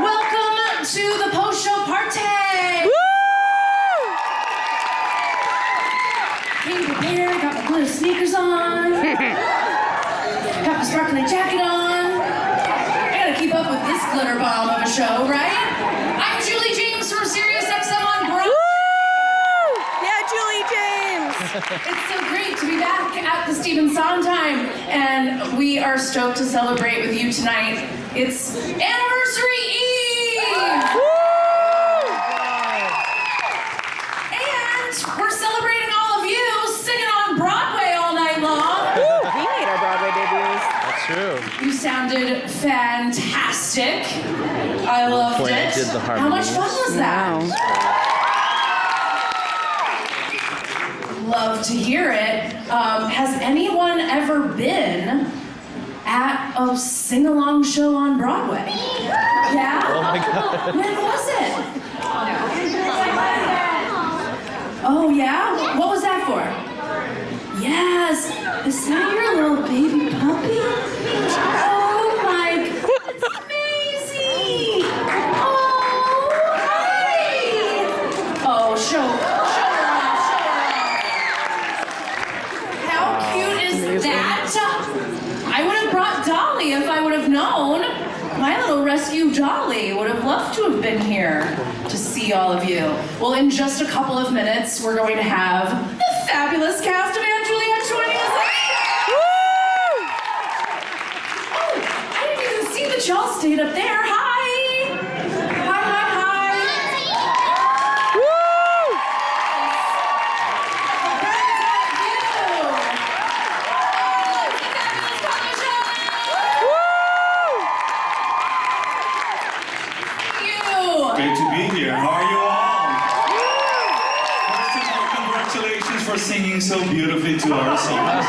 Welcome to the post-show party! Woo! Came prepared, got my glitter sneakers on, got my sparkly jacket on. I gotta keep up with this glitter bomb of a show, right? I'm Julie James from SiriusXM on Broadway. Woo! Yeah, Julie James. It's so great to be back at the Stephen Sondheim, and we are stoked to celebrate with you tonight. It's Anniversary Eve! Woo! And we're celebrating all of you singing on Broadway all night long. Woo! We made our Broadway debuts. That's true. You sounded fantastic. I loved When I it. did the How much fun was that? Love to hear it. Has anyone ever been at a sing-along show on Broadway? Yeah? Oh my God. When was it? Oh yeah? What was that for? Yes. Is that your little baby puppy? Oh my God. It's amazing. Oh, hi. Oh, show her off. How cute is that? I would have brought Dolly if I would have known. My little rescue Dolly would have loved to have been here to see all of you. Well, in just a couple of minutes, we're going to have the fabulous cast of Juliet joining us. Oh, I didn't even see that y'all stayed up there. Hi. Hi, hi, hi. Woo! Great to be here. How are you all? First of all, congratulations for singing so beautifully to our songs.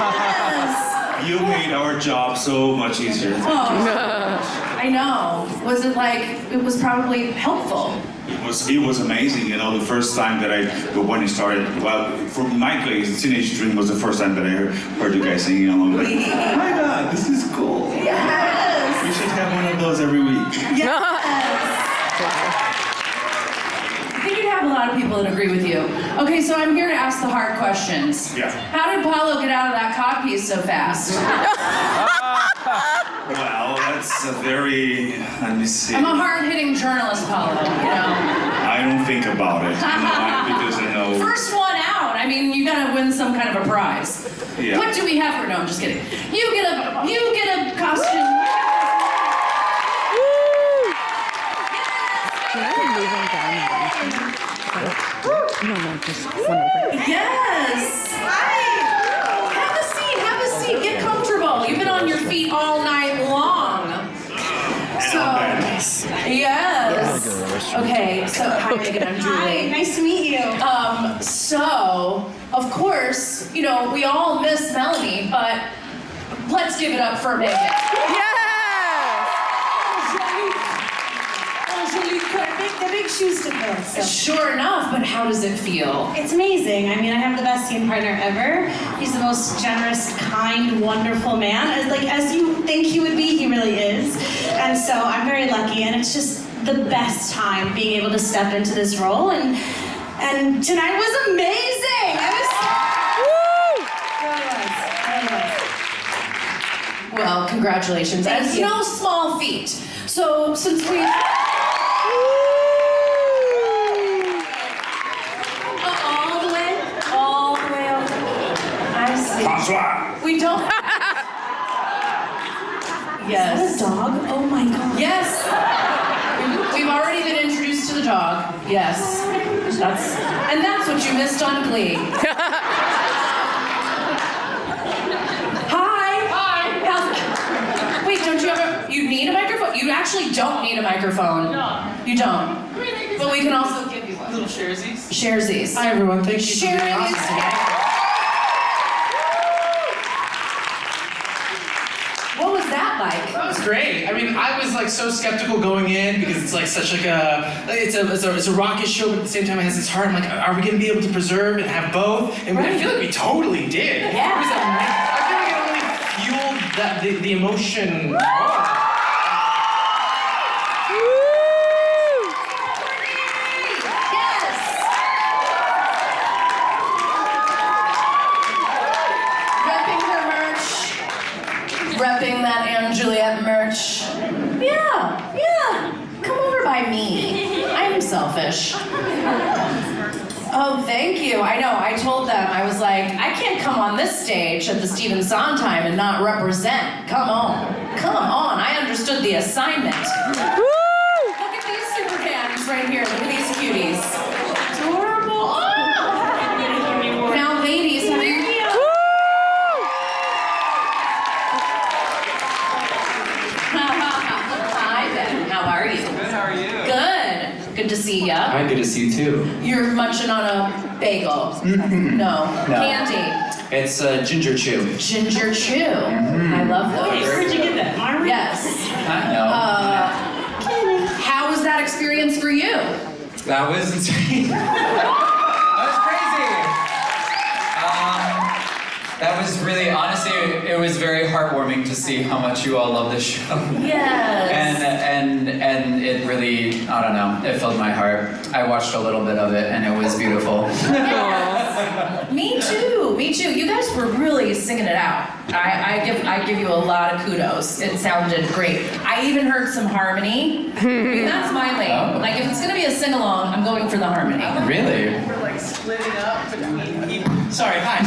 You made our job so much easier. I know. Was it like, it was probably helpful? It was amazing. You know, the first time that when it started, well, for my case, Teenage Dream was the first time that I heard you guys singing along. Like, oh my God, this is cool. Yes! We should have one of those every week. Yes! I think you'd have a lot of people that agree with you. Okay, so I'm here to ask the hard questions. Yeah. How did Paulo get out of that codpiece so fast? Well, that's a very, let me see. I'm a hard-hitting journalist, Paulo, you know. I don't think about it, because I know. First one out. I mean, you gotta win some kind of a prize. Yeah. What do we have for? No, I'm just kidding. You get a costume. No, just one over. Yes. Have a seat. Get comfortable. You've been on your feet all night long. So, yes. Okay, so hi Megan, I'm Julie. Hi, nice to meet you. So, of course, you know, we all miss Melanie, but let's give it up for Megan. Yes! They're big shoes to fill. So. Sure enough, but how does it feel? It's amazing. I mean, I have the best scene partner ever. He's the most generous, kind, wonderful man. As you think he would be, he really is. And so I'm very lucky, and it's just the best time being able to step into this role. And tonight was amazing. Well, congratulations. Thank It's you. no small feat. So, since we... All the way over. I see. Bonsoir. We don't... Yes. Is that a dog? Oh my God. Yes. We've already been introduced to the dog. Yes. That's what you missed on Glee. Hi. Wait, don't you ever... You need a microphone? You actually don't need a microphone. No. You don't. But we can also give you one. Little sharesies. Sharesies. Hi everyone, thank you for being Sharing awesome is... today. What was that like? That was great. I mean, I was like so skeptical going in because it's like such like it's a raucous show, but at the same time it has its heart. I'm like, are we gonna be able to preserve and have both? And I feel like we totally did. Yeah. I feel like it only fueled the emotion. why me? I'm selfish. Oh, thank you. I know, I told them, I was like, I can't come on this stage at the Stephen Sondheim and not represent. Come on. Come on, I understood the assignment. Woo! Look at these super fans right here. Look at these cuties. Adorable. Oh. Now, ladies, have you... Hi, Ben. How are you? Good, how are you? Good. Good to see ya. Hi, good to see you too. You're munching on a bagel. No. Candy. It's Ginger Chew. Ginger chew. I love those. Where'd you get that, Marvin? Yes. I know. How was that experience for you? That was insane. That was crazy. That was really, honestly, it was very heartwarming to see how much you all love this show. Yes. And it really, I don't know, it filled my heart. I watched a little bit of it and it was beautiful. Yes. Me too. Me too. You guys were really singing it out. I give you a lot of kudos. It sounded great. I even heard some harmony. I mean, that's my lane. Oh. Like if it's gonna be a sing along, I'm going for the harmony. Really? We're like splitting up between people. Sorry, hi.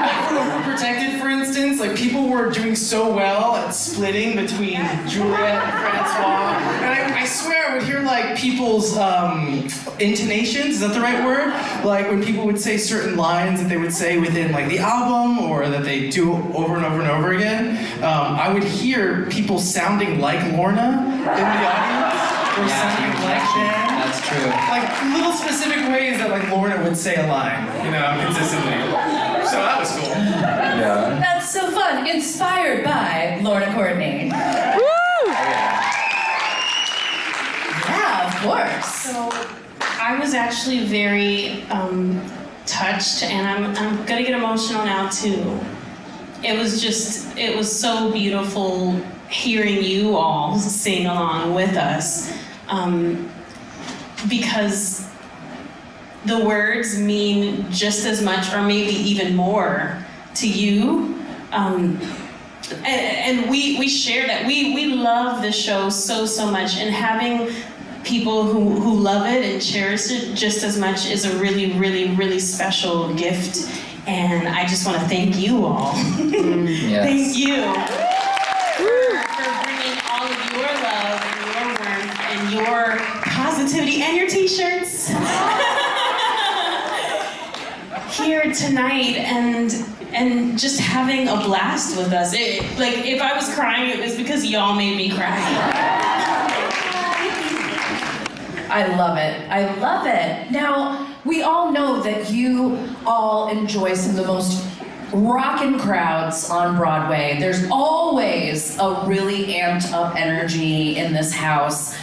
Like for Overprotected, for instance, like people were doing so well at splitting between Juliet and Francois. And I swear I would hear like people's intonations, is that the right word? Like when people would say certain lines that they would say within like the album or that they do over and over and over again. I would hear people sounding like Lorna in the audience. Or sounding like them. That's true. Like little specific ways that like Lorna would say a line, you know, consistently. So that was cool. Yeah. That's so fun. Inspired by Lorna Courtney. Woo! Yeah, of course. So I was actually very touched, and I'm gonna get emotional now too. It was so beautiful hearing you all sing along with us, because the words mean just as much, or maybe even more, to you. And we share that. We love the show so much, and having people who love it and cherish it just as much is a really special gift. And I just want to thank you all. Yes. Thank you for bringing all of your love and your warmth and your positivity and your t-shirts here tonight, and just having a blast with us. Like if I was crying, it was because y'all made me cry. I love it. I love it. Now, we all know that you all enjoy some of the most rockin' crowds on Broadway. There's always a really amped up energy in this house.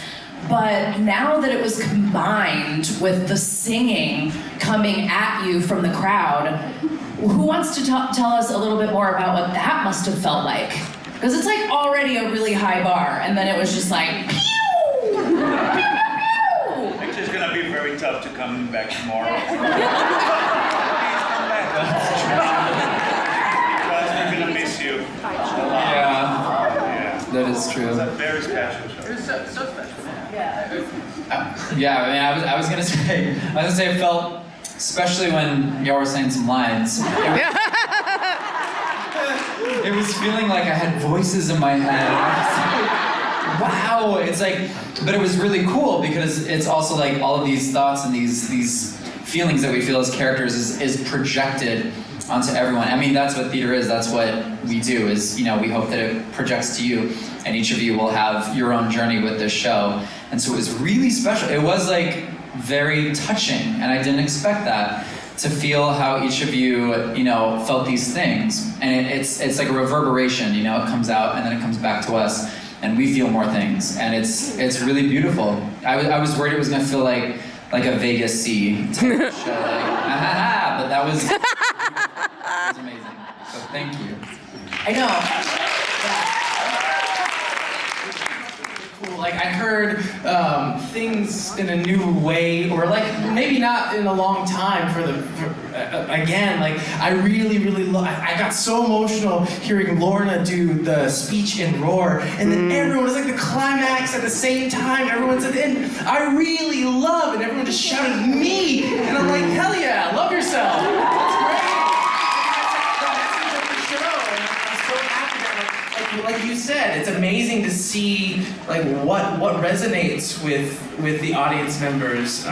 But now that it was combined with the singing coming at you from the crowd, who wants to tell us a little bit more about what that must have felt like? Because it's like already a really high bar, and then it was just like, pew! Actually, it's gonna be very tough to come back tomorrow. Because we're gonna miss you a lot. Yeah, that is true. It's a very special show. It's so special. Yeah, I mean, I was gonna say, it felt, especially when y'all were saying some lines. It was feeling like I had voices in my head. I was like, wow, it's like, but it was really cool because it's also like all of these thoughts and these feelings that we feel as characters is projected onto everyone. I mean, that's what theater is. That's what we do. Is, you know, we hope that it projects to you, and each of you will have your own journey with this show. And so it was really special. It was like very touching, and I didn't expect that, to feel how each of you, you know, felt these things. And it's like a reverberation, you know, it comes out and then it comes back to us, and we feel more things, and it's really beautiful. I was worried it was gonna feel like a Vegas C type of show, like, but that was, it was amazing. So thank you. I know. Cool. Like I heard things in a new way, or like maybe not in a long time again, like I really I got so emotional hearing Lorna do the speech in Roar, and then everyone was like the climax at the same time, everyone's at the end, I really love, and everyone just shouted me, and I'm like, hell yeah, love yourself. That's great. Like you said, it's amazing to see like what resonates with the audience members,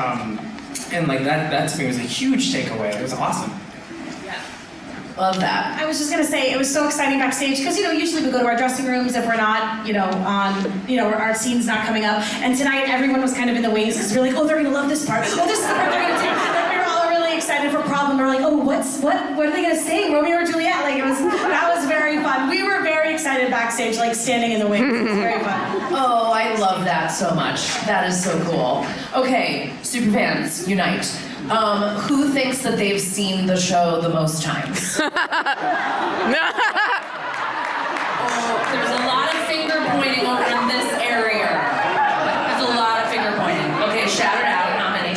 and like that to me was a huge takeaway. It was awesome. Love that. I was just gonna say, it was so exciting backstage, because usually we go to our dressing rooms if we're not, our scene's not coming up. And tonight everyone was kind of in the wings, because we're like, oh, they're gonna love this part. Oh, this is the part they're gonna take. And we were all really excited for Problem. We're like, oh, what are they gonna sing? Romeo or Juliet? Like that was very fun. We were very excited backstage, like standing in the wings. It was very fun. Oh, I love that so much. That is so cool. Okay, superfans, unite. Who thinks that they've seen the show the most times? Oh, there's a lot of finger pointing over in this area. There's a lot of finger pointing. Okay, shout it out. How many?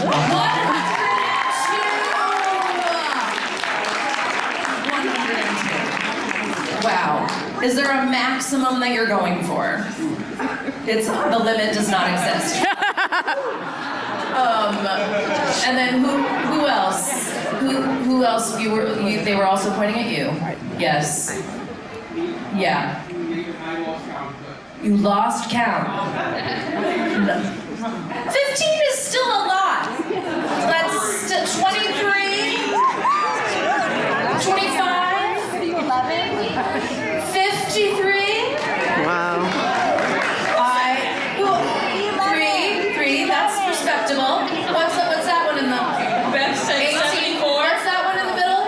102. Wow. Is there a maximum that you're going for? The limit does not exist. And then who else? Who else? They were also pointing at you. Yes. Yeah. You lost count. 15 is still a lot. That's 23. 25. 53. Wow. That's respectable. What's that one in the? Beth said 74. What's that one in the middle?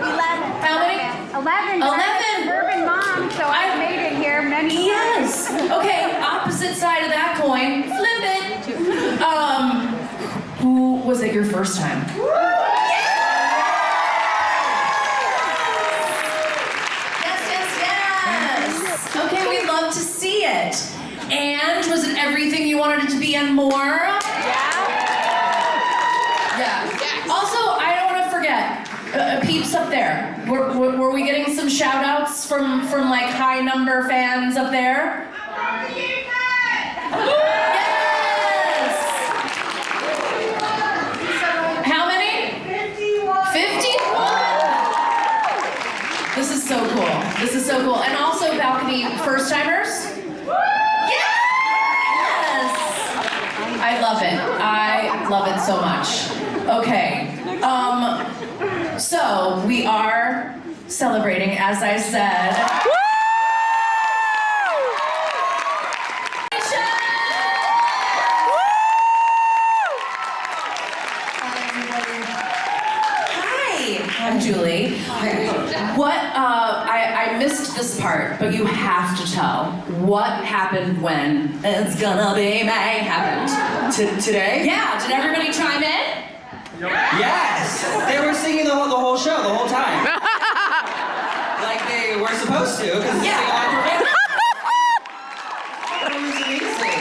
11. How many? 11. 11. Urban mom, so I made it here many times. Yes. Okay. Opposite side of that coin. Flip it. Who was it your first time? Yes. Okay. We'd love to see it. And was it everything you wanted it to be and more? Yeah. Yes. Also, I don't want to forget, peeps up there. Were we getting some shout outs from like high number fans up there? Yes! How many? 51. This is so cool. This is so cool. And also balcony first timers? I love it. I love it so much. Okay. So we are celebrating, as I said. Hi, I'm Julie. I missed this part, but you have to tell. What happened when It's Gonna Be May happened? Today? Yeah, did everybody chime in? Yes! They were singing the whole show, the whole time. Like they were supposed to, because it's Yeah. sing along for me. It was amazing.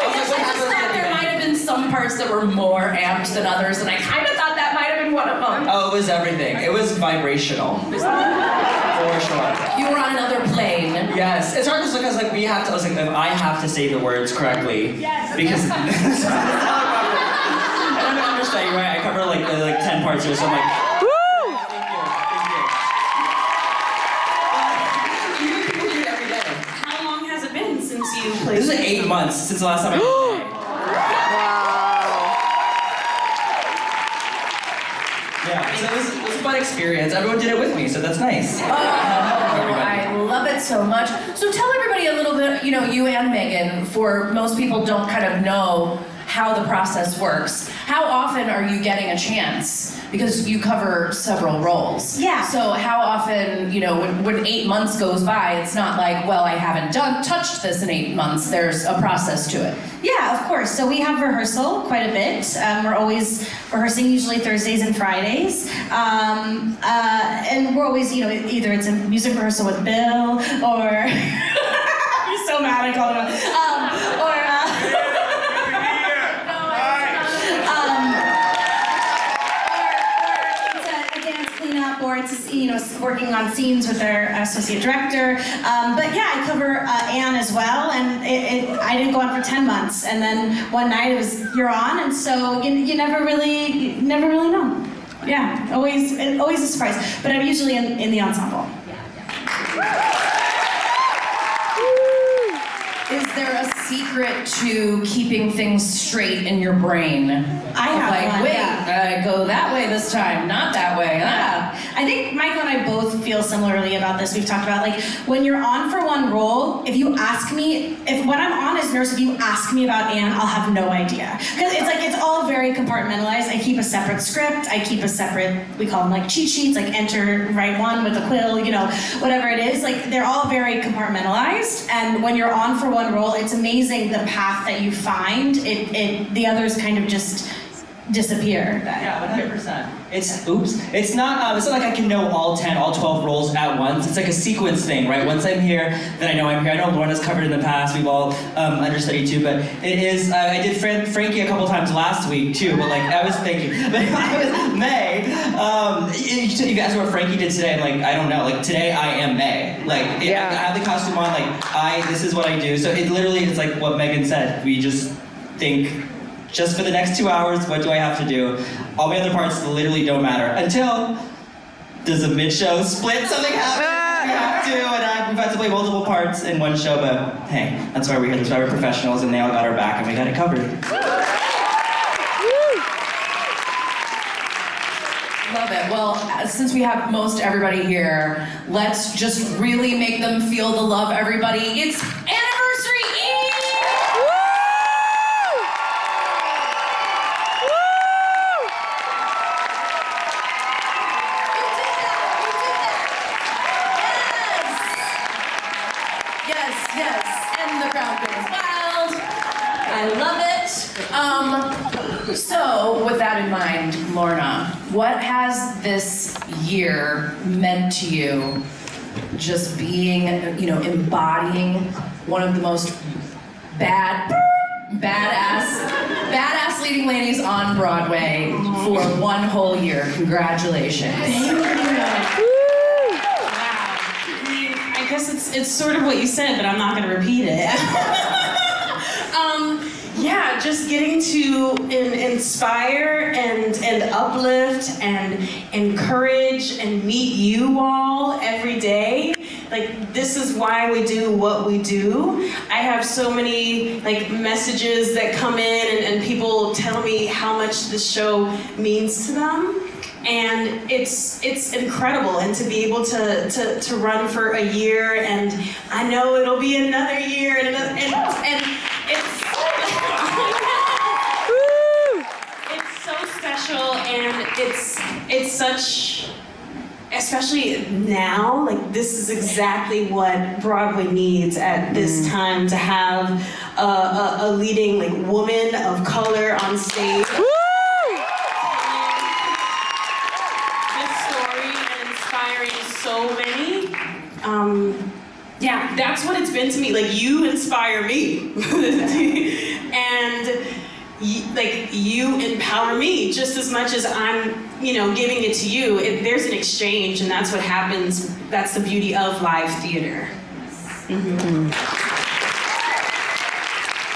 I just thought there might have been some parts that were more amped than others, and I kind of thought that might have been one of them. Oh, it was everything. It was vibrational. For sure. You were on another plane. Yes. It's hard because like we have to, I was like, if I have to say the words correctly. Yes. Because I don't understand, you're right. I cover like 10 parts here, so I'm like, Woo! thank you. You people do it every day. How long has it been since you played? This is 8 months since the last time I played. Yeah, so it was a fun experience. Everyone did it with me, so that's nice. Oh, I love it so much. So tell everybody a little bit, you and Megan, for most people don't kind of know how the process works. How often are you getting a chance? Because you cover several roles. Yeah. So how often, when 8 months goes by, it's not like, well, I haven't touched this in 8 months. There's a process to it. Yeah, of course. So we have rehearsal quite a bit. We're always rehearsing, usually Thursdays and Fridays. And we're always, either it's a music rehearsal with Bill or... so mad I called him out. Or it's a dance cleanup, or it's working on scenes with our associate director. But yeah, I cover Anne as well, and I didn't go on for 10 months, and then one night it was you're on, and so you never really know. Yeah, always a surprise. But I'm usually in the ensemble. Is there a secret to keeping things straight in your brain? I have like, one, wait, yeah. go that way this time, not that way. Yeah. I think Michael and I both feel similarly about this. We've talked about, like, when you're on for one role, if you ask me, when I'm on as nurse, if you ask me about Anne, I'll have no idea. Because it's all very compartmentalized. I keep a separate script, I keep a separate, we call them like cheat sheets, like enter, write one with a quill, whatever it is. Like, they're all very compartmentalized, and when you're on for one role, it's amazing the path that you find. The others kind of just disappear. Yeah, 100%. It's not like I can know all 12 roles at once. It's like a sequence thing, right? Once I'm here, then I know I'm here. I know Lorna's covered in the past. We've all understudied too, but it is, I did Frankie a couple times last week too, but I was thinking, but I was May. You guys know what Frankie did today? I don't know, today I am May. I have the costume on, this is what I do. So it's like what Megan said. We just think, just for the next 2 hours, what do I have to do? All my other parts literally don't matter until there's a mid-show split, something happens, we have to, and we've had to play multiple parts in one show, but hey, that's why we're here, that's why we're professionals, and they all got our back, and we got it covered. Love it. Well, since we have most everybody here, let's just really make them feel the love, everybody. It's Anniversary Eve! Yes, and the crowd goes wild. I love it. So, with that in mind, Lorna, what has this year meant to you? Just being, embodying one of the most badass leading ladies on Broadway for one whole year. Congratulations. Thank you. I guess it's sort of what you said, but I'm not going to repeat it. Just getting to inspire and uplift and encourage and meet you all every day. This is why we do what we do. I have so many messages that come in and people tell me how much this show means to them. And it's incredible, and to be able to run for a year, and I know it'll be another year and another, and it's it's so special, and it's such, especially now, this is exactly what Broadway needs at this time, to have a leading woman of color on stage. So many. That's what it's been to me. You inspire me. And you empower me just as much as I'm, giving it to you. There's an exchange, and that's what happens. That's the beauty of live theater. Mm-hmm.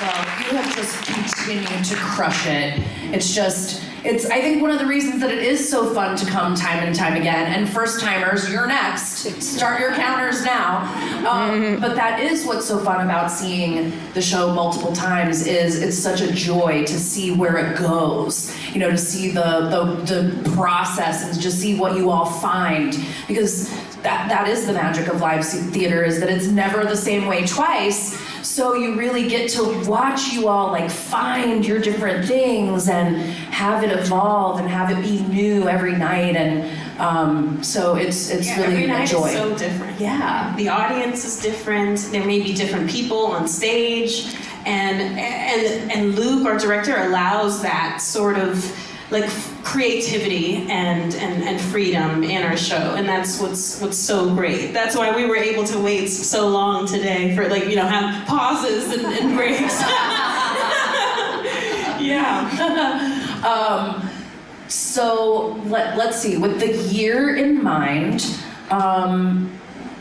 Well, you have just continued to crush it. It's I think one of the reasons that it is so fun to come time and time again, and first timers, you're next. Start your counters now. But that is what's so fun about seeing the show multiple times, is it's such a joy to see where it goes, to see the process and just see what you all find, because that is the magic of live theater, is that it's never the same way twice. So you really get to watch you all find your different things and have it evolve and have it be new every night, and so it's really every night a joy. Is so different. Yeah, the audience is different. There may be different people on stage, and Luke, our director, allows that sort of creativity and freedom in our show, and that's what's so great. That's why we were able to wait so long today for have pauses and breaks. Yeah. So let's see. With the year in mind,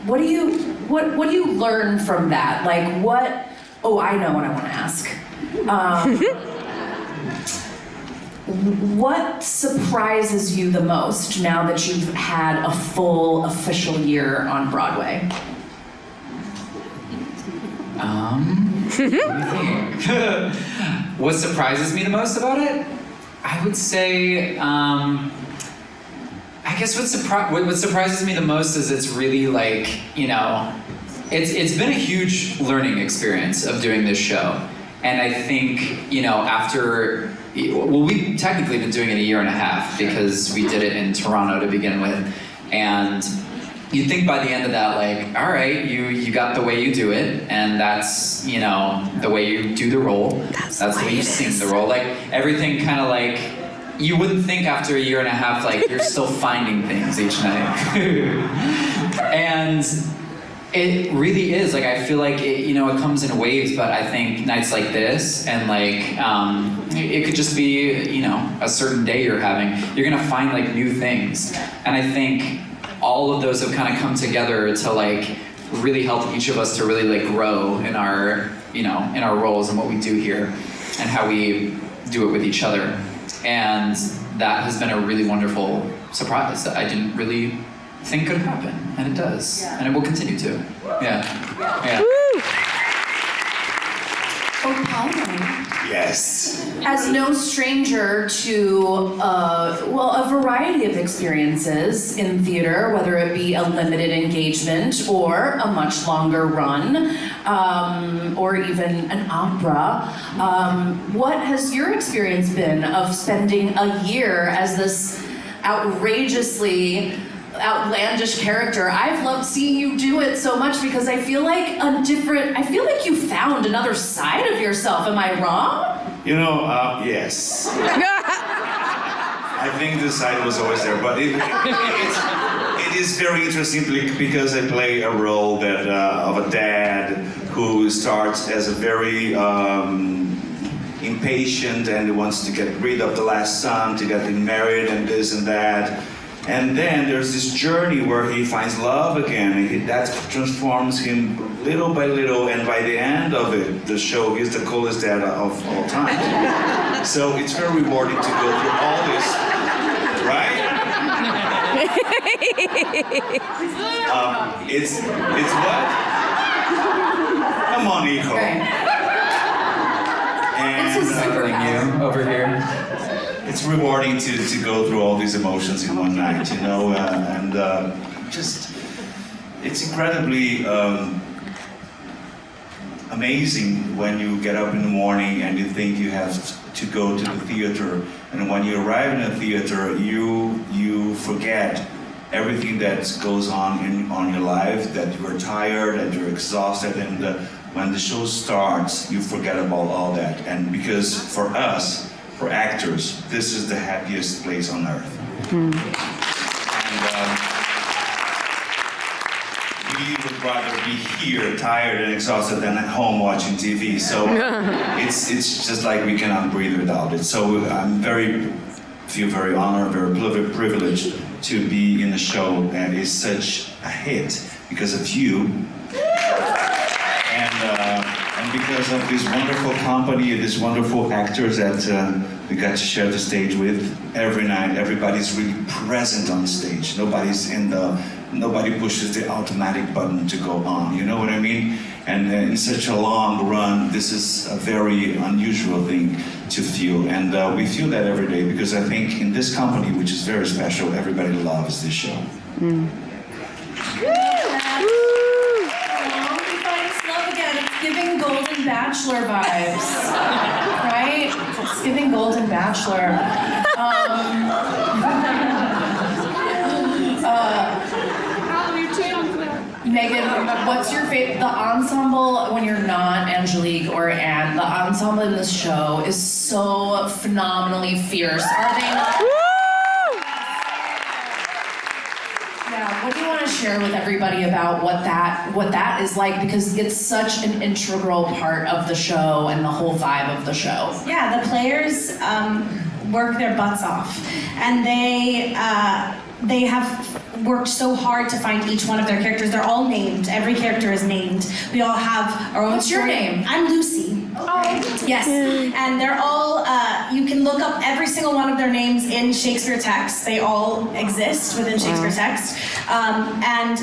what do you learn from that? Like what? Oh, I know what I want to ask. What surprises you the most now that you've had a full official year on Broadway? What do you think? What surprises me the most about it? I would say, I guess what surprises me the most is it's really it's been a huge learning experience of doing this show. And I think, after, we've technically been doing it a year and a half because we did it in Toronto to begin with. And you'd think by the end of that, all right, you got the way you do it, and that's, the way you do the role. That's the way you sing the role. Everything kind of you wouldn't think after a year and a half, you're still finding things each night. And it really is, I feel it, it comes in waves, but I think nights like this, and it could just be, a certain day you're having, you're gonna find new things. And I think all of those have kind of come together to really help each of us to really grow in our in our roles and what we do here and how we do it with each other. And that has been a really wonderful surprise that I didn't really think could happen, and it does, and it will continue to. Yeah. Oh, Paulo. Yes. As no stranger to, a variety of experiences in theater, whether it be a limited engagement or a much longer run, or even an opera, what has your experience been of spending a year as this outlandish character? I've loved seeing you do it so much because I feel like you found another side of yourself. Am I wrong? Yes. I think the side was always there, but it is very interesting because I play a role that of a dad who starts as a very impatient and wants to get rid of the last son to get him married and this and that. And then there's this journey where he finds love again, and that transforms him little by little, and by the end of it, the show, he's the coolest dad of all time. So it's very rewarding to go through all this, right? It's what? Come on, Nico. Right. And It's a super you over here. it's rewarding to go through all these emotions in one night, and it's incredibly amazing when you get up in the morning and you think you have to go to the theater, and when you arrive in a theater, you forget everything that goes on in your life, that you're tired and you're exhausted, and when the show starts, you forget about all that, and because for us, for actors, this is the happiest place on earth. And we would rather be here, tired and exhausted, than at home watching TV. So it's just we cannot breathe without it. So I'm feel very honored, very privileged to be in a show that is such a hit because of you. And because of this wonderful company and these wonderful actors that we got to share the stage with every night. Everybody's really present on stage. Nobody pushes the automatic button to go on. You know what I mean? And in such a long run, this is a very unusual thing to feel. And we feel that every day because I think in this company, which is very special, everybody loves this show. Giving Golden Bachelor vibes, right? It's giving Golden Bachelor. Megan, what's your favorite? The ensemble, when you're not Angelique or Anne, the ensemble in this show is so phenomenally fierce. Are they not? Yeah, what do you want to share with everybody about what that is like? Because it's such an integral part of the show and the whole vibe of the show. Yeah, the players work their butts off, and they have worked so hard to find each one of their characters. They're all named. Every character is named. We all have our own. What's your name? I'm Lucy. Oh. Yes, and they're all. You can look up every single one of their names in Shakespeare text. They all exist within Shakespeare text, and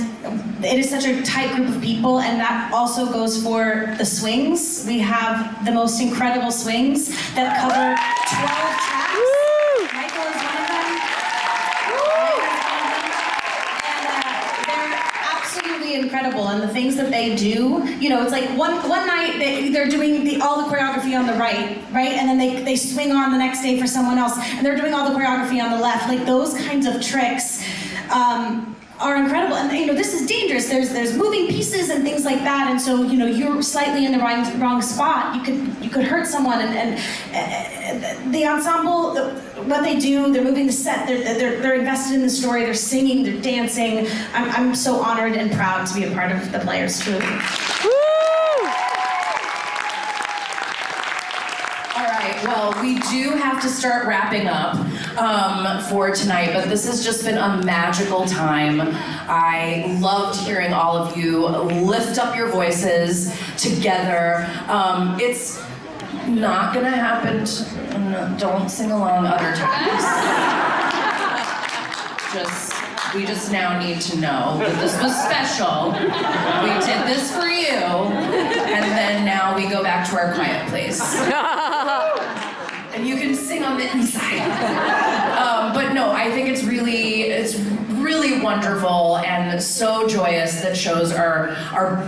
it is such a tight group of people. And that also goes for the swings. We have the most incredible swings that cover 12 tracks. Michael is one of them. And they're absolutely incredible. And the things that they do, you know, it's like one night they're doing all the choreography on the right, and then they swing on the next day for someone else, and they're doing all the choreography on the left. Like those kinds of tricks are incredible. And you know, this is dangerous. There's moving pieces and things like that, and so you know, you're slightly in the wrong spot. You could hurt someone. And the ensemble, what they do, they're moving the set. They're invested in the story. They're singing. They're dancing. I'm so honored and proud to be a part of the players, truly. Well, we do have to start wrapping up for tonight, but this has just been a magical time. I loved hearing all of you lift up your voices together. It's not gonna happen. Don't sing along other times. We just now need to know that this was special. We did this for you, and then now we go back to our quiet place. And you can sing on the inside. But no, I think it's really wonderful and so joyous that shows are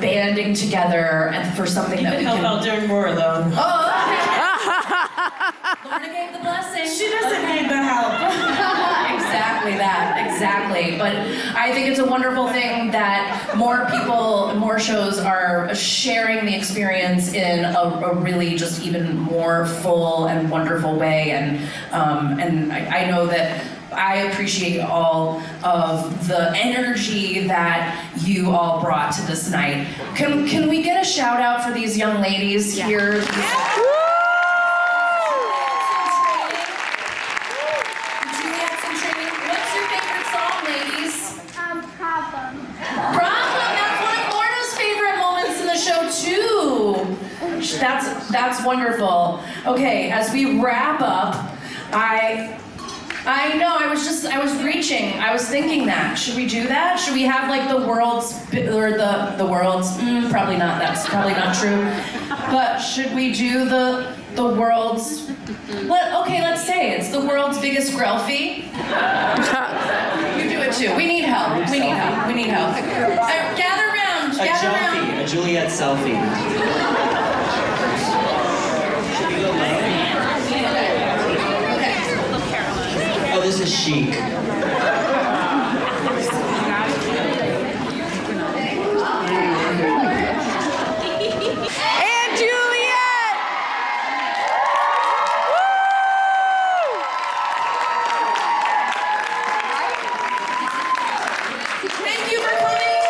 banding together and for something that we can help out during more though. Oh, okay. Lorna gave the blessing. She doesn't need the help. Exactly. But I think it's a wonderful thing that more people, more shows are sharing the experience in a really just even more full and wonderful way. And I know that I appreciate all of the energy that you all brought to this night. Can we get a shout out for these young ladies here? That's wonderful. Okay, as we wrap up, I know, I was reaching. I was thinking that. Should we do that? Should we have like the world's, probably not, that's probably not true. But should we do the world's, okay, let's say it's the world's biggest grelfie. You do it too. We need help. Gather around. A Juliet selfie. Oh, this is chic. And Juliet! Thank you for coming.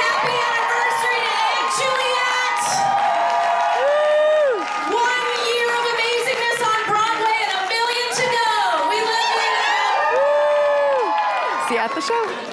Happy anniversary to Aunt Juliet. 1 year of amazingness on Broadway and 1 million to go. We love you. See you at the show.